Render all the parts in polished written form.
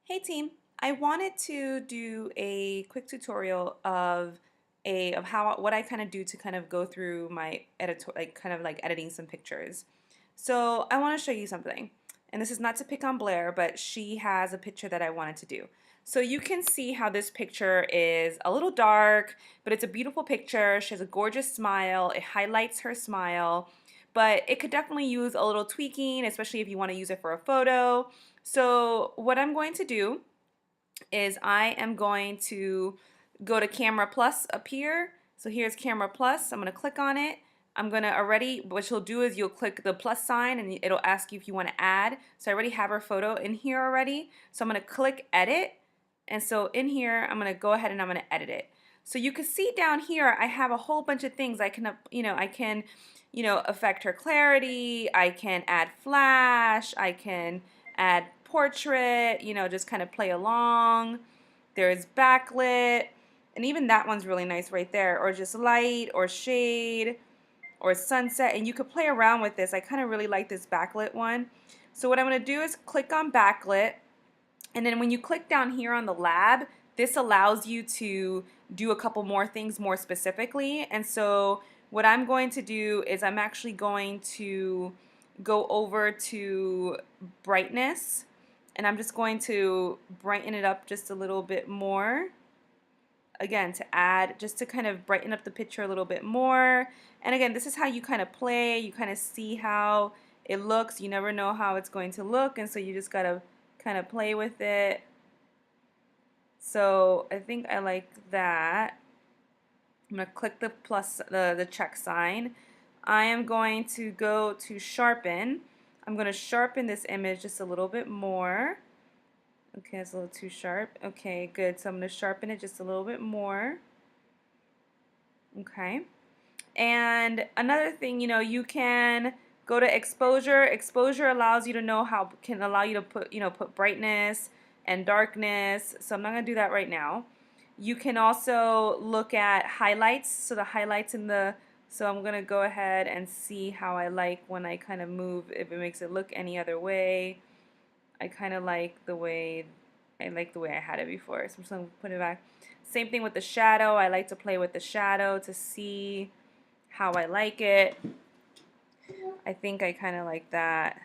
Hey team, I wanted to do a quick tutorial of how what I kind of do to kind of go through my editor kind of like editing some pictures. So I want to show you something. And this is not to pick on Blair, but she has a picture that I wanted to do. So you can see how this picture is a little dark, but it's a beautiful picture. She has a gorgeous smile. It highlights her smile, but it could definitely use a little tweaking, especially if you want to use it for a photo. So what I'm going to do is I am going to go to Camera Plus up here. So here's Camera Plus. I'm going to click on it. I'm going to already, what you'll do is you'll click the plus sign and it'll ask you if you want to add. So I already have her photo in here already. So I'm going to click edit. And so in here, I'm going to go ahead and I'm going to edit it. So you can see down here, I have a whole bunch of things I can, affect her clarity. I can add flash. I can add portrait, just kind of play along. There's backlit, and even that one's really nice right there, or just light or shade or sunset, and you could play around with this. I kind of really like this backlit one. So what I'm going to do is click on backlit, and then when you click down here on the lab, this allows you to do a couple more things more specifically. And so what I'm going to do is I'm actually going to go over to brightness, and I'm just going to brighten it up just a little bit more. Again, to add, just to kind of brighten up the picture a little bit more. And again, this is how you kind of play, you kind of see how it looks. You never know how it's going to look, and so you just gotta kind of play with it. So I think I like that. I'm going to click the plus, the check sign. I am going to go to sharpen. I'm going to sharpen this image just a little bit more. Okay, it's a little too sharp. Okay, good. So I'm going to sharpen it just a little bit more. Okay. And another thing, you can go to exposure. Exposure allows you to know how, can allow you to put brightness and darkness. So I'm not going to do that right now. You can also look at highlights. So the highlights in the, so I'm going to go ahead and see how I like when I kind of move, if it makes it look any other way. I kind of like the way, I had it before. So I'm just going to put it back. Same thing with the shadow. I like to play with the shadow to see how I like it. I think I kind of like that,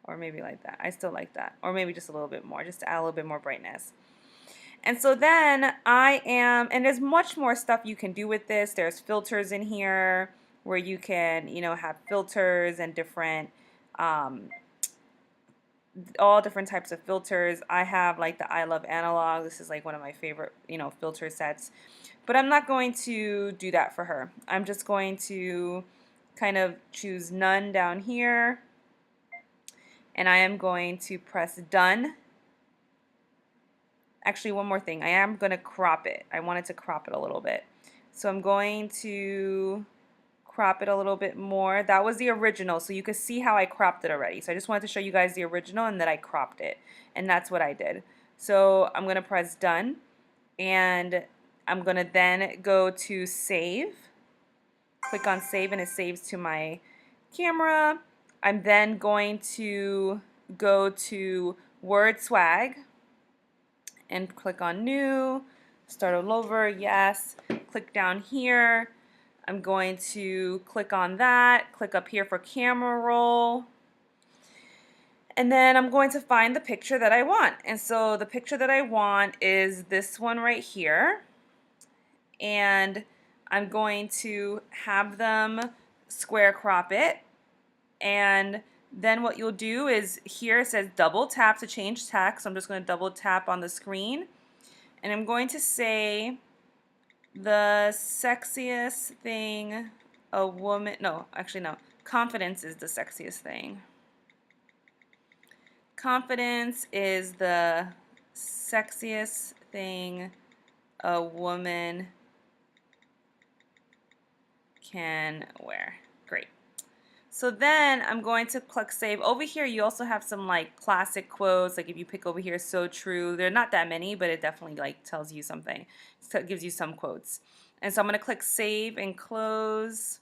or maybe like that. I still like that, or maybe just a little bit more, just to add a little bit more brightness. And so then and there's much more stuff you can do with this. There's filters in here where you can, have filters and different, all different types of filters. I have like the I Love Analog. This is like one of my favorite, filter sets. But I'm not going to do that for her. I'm just going to kind of choose none down here. And I am going to press done. Actually, one more thing. I am going to crop it. I wanted to crop it a little bit. So I'm going to crop it a little bit more. That was the original, so you can see how I cropped it already. So I just wanted to show you guys the original and that I cropped it. And that's what I did. So I'm going to press done. And I'm going to then go to save. Click on save and it saves to my camera. I'm then going to go to Word Swag and click on new, start all over, yes. Click down here. I'm going to click on that, click up here for camera roll. And then I'm going to find the picture that I want. And so the picture that I want is this one right here. And I'm going to have them square crop it. And then what you'll do is here it says double tap to change text. I'm just going to double tap on the screen. And I'm going to say the sexiest thing a woman, no, actually no, confidence is the sexiest thing. Confidence is the sexiest thing a woman can wear. Great. So then I'm going to click save. Over here you also have some like classic quotes, like if you pick over here, so true. They're not that many, but it definitely like tells you something. So it gives you some quotes. And so I'm going to click save and close.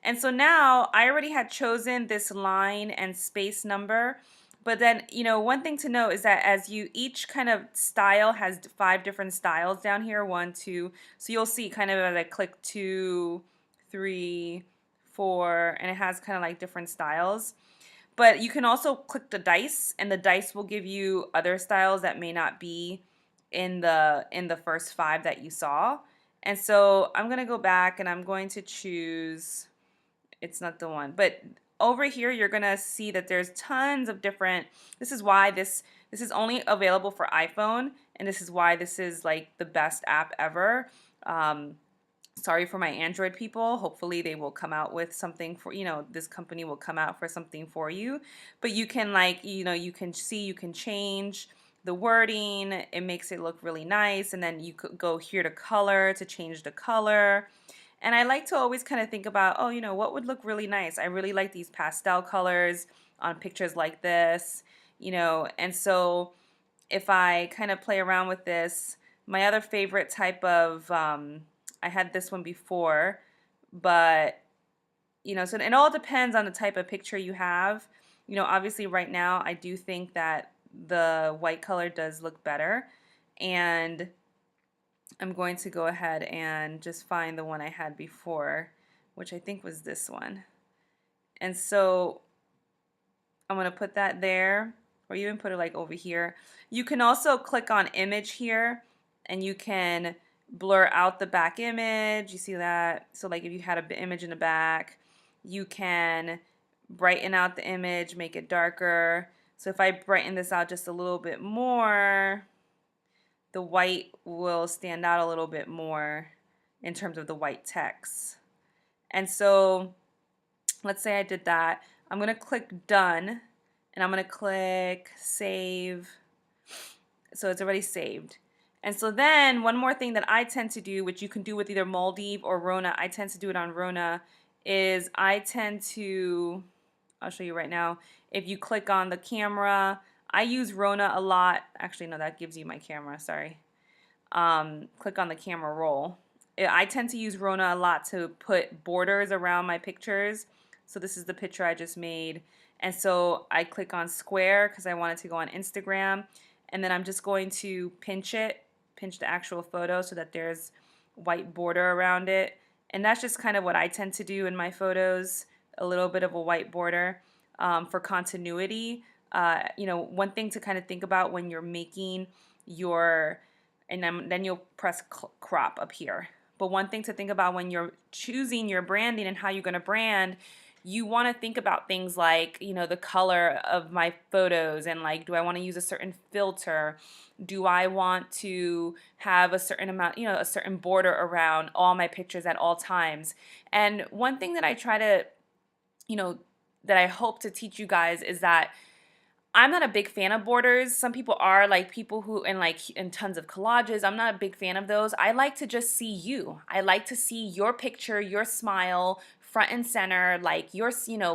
And so now I already had chosen this line and space number, But then, one thing to note is that as each kind of style has 5 different styles down here, one, two. So you'll see kind of as I click 2, 3, 4, and it has kind of like different styles. But you can also click the dice, and the dice will give you other styles that may not be in the first 5 that you saw. And so I'm gonna go back and I'm going to choose, it's not the one, but over here you're gonna see that there's tons of different, this is why this is only available for iPhone, and this is why this is like the best app ever. Um, Sorry for my Android people. Hopefully they will come out with something for, this company will come out for something for you. But you can you can see, you can change the wording. It makes it look really nice. And then you could go here to color to change the color. And I like to always kind of think about, oh, what would look really nice? I really like these pastel colors on pictures like this, and so if I kind of play around with this, my other favorite type of, I had this one before, but, so it all depends on the type of picture you have. Obviously right now I do think that the white color does look better, and I'm going to go ahead and just find the one I had before, which I think was this one. And so I'm going to put that there, or even put it like over here. You can also click on image here, and you can blur out the back image. You see that? So like if you had an image in the back, you can brighten out the image, make it darker. So if I brighten this out just a little bit more, the white will stand out a little bit more in terms of the white text. And so let's say I did that. I'm going to click done, and I'm going to click save. So it's already saved. And so then one more thing that I tend to do, which you can do with either Moldiv or Rona, I tend to do it on Rona, is I tend to, I'll show you right now, if you click on the camera, I use Rona a lot. Actually, no, that gives you my camera, sorry. Click on the camera roll. I tend to use Rona a lot to put borders around my pictures. So this is the picture I just made. And so I click on square because I want it to go on Instagram. And then I'm just going to pinch the actual photo so that there's white border around it. And that's just kind of what I tend to do in my photos, a little bit of a white border for continuity. One thing to kind of think about when you're making your, and then you'll press crop up here. But one thing to think about when you're choosing your branding and how you're going to brand, you want to think about things like, the color of my photos, and like, do I want to use a certain filter? Do I want to have a certain amount, a certain border around all my pictures at all times? And one thing that I try to, that I hope to teach you guys is that I'm not a big fan of borders. Some people are, like people who in tons of collages. I'm not a big fan of those. I like to just see you. I like to see your picture, your smile, front and center, like your,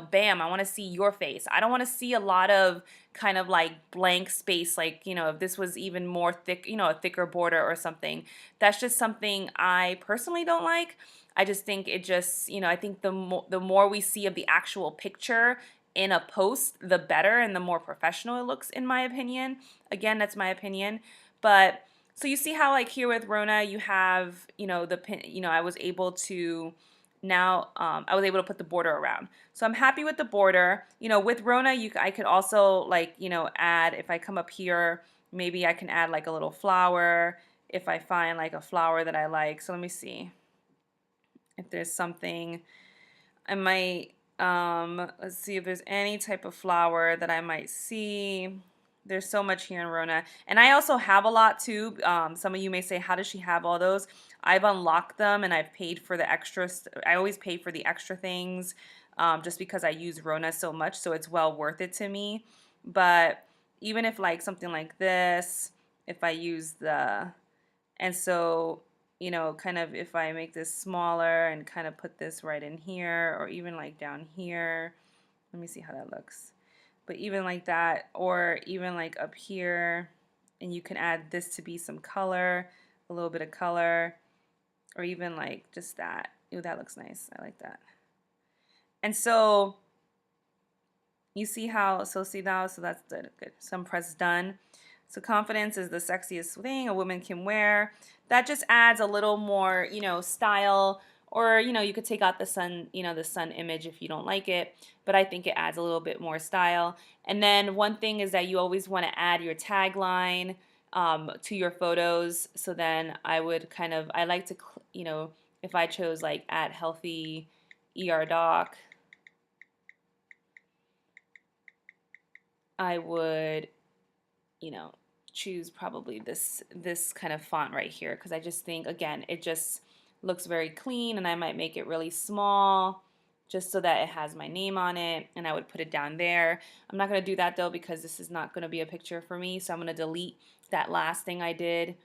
bam, I want to see your face. I don't want to see a lot of kind of like blank space, like, if this was even more thick, a thicker border or something. That's just something I personally don't like. I just think it just, I think the more we see of the actual picture in a post, the better and the more professional it looks, in my opinion. Again, that's my opinion. But so you see how like here with Rona, you have, the pin, I was able to now, I was able to put the border around. So I'm happy with the border. With Rona, I could also like, add, if I come up here, maybe I can add like a little flower if I find like a flower that I like. So let me see if there's something I might, let's see if there's any type of flower that I might see. There's so much here in Rona. And I also have a lot too. Some of you may say, how does she have all those? I've unlocked them and I've paid for the extras. I always pay for the extra things just because I use Rona so much. So it's well worth it to me. But even if like something like this, if I use and so, kind of if I make this smaller and kind of put this right in here, or even like down here, let me see how that looks. But even like that, or even like up here, and you can add this to be some color, a little bit of color, or even like just that. Ooh, that looks nice. I like that. And so, You see how, so see now, so that's good. Some press done. So confidence is the sexiest thing a woman can wear. That just adds a little more, style. Or, you could take out the sun, the sun image if you don't like it. But I think it adds a little bit more style. And then one thing is that you always want to add your tagline to your photos. So then I would I like to, if I chose like at healthy ER doc, I would, choose probably this kind of font right here because I just think, again, it just looks very clean, and I might make it really small just so that it has my name on it, and I would put it down there. I'm not going to do that though because this is not going to be a picture for me, so I'm going to delete that last thing I did.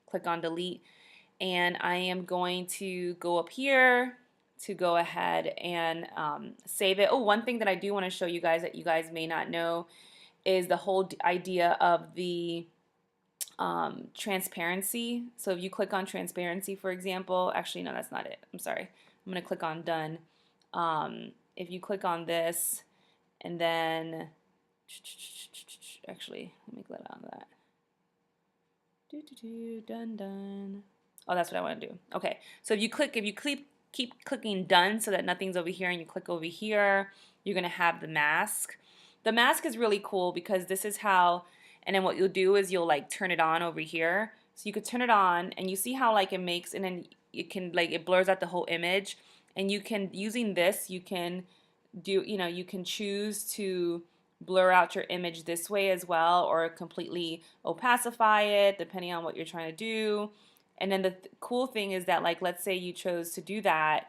Click on delete, and I am going to go up here to go ahead and save it. Oh, one thing that I do want to show you guys that you guys may not know is the whole idea of the transparency. So if you click on transparency, for example, actually, no, that's not it. I'm sorry. I'm going to click on done. If you click on this and then, actually, let me click on that. Done. Oh, that's what I want to do. Okay, so if you keep clicking done so that nothing's over here and you click over here, you're going to have the mask. The mask is really cool because this is how, and then what you'll do is you'll like turn it on over here. So you could turn it on and you see how like it makes, and then it can like, it blurs out the whole image, and you can, using this, you can do, you can choose to blur out your image this way as well, or completely opacify it depending on what you're trying to do. And then the cool thing is that, like, let's say you chose to do that,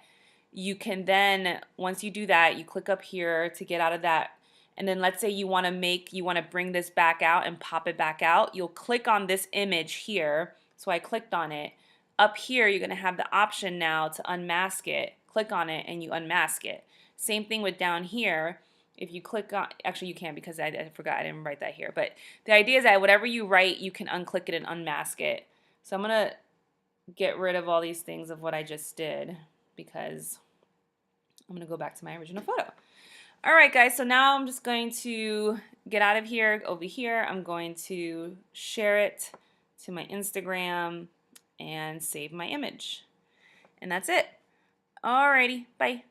you can then, once you do that, you click up here to get out of that. And then let's say you want to bring this back out and pop it back out. You'll click on this image here. So I clicked on it. Up here, you're going to have the option now to unmask it. Click on it and you unmask it. Same thing with down here. If you click on, actually you can because I forgot, I didn't write that here. But the idea is that whatever you write, you can unclick it and unmask it. So I'm going to get rid of all these things of what I just did because I'm going to go back to my original photo. All right, guys, so now I'm just going to get out of here. Over here, I'm going to share it to my Instagram and save my image. And that's it. Alrighty, bye.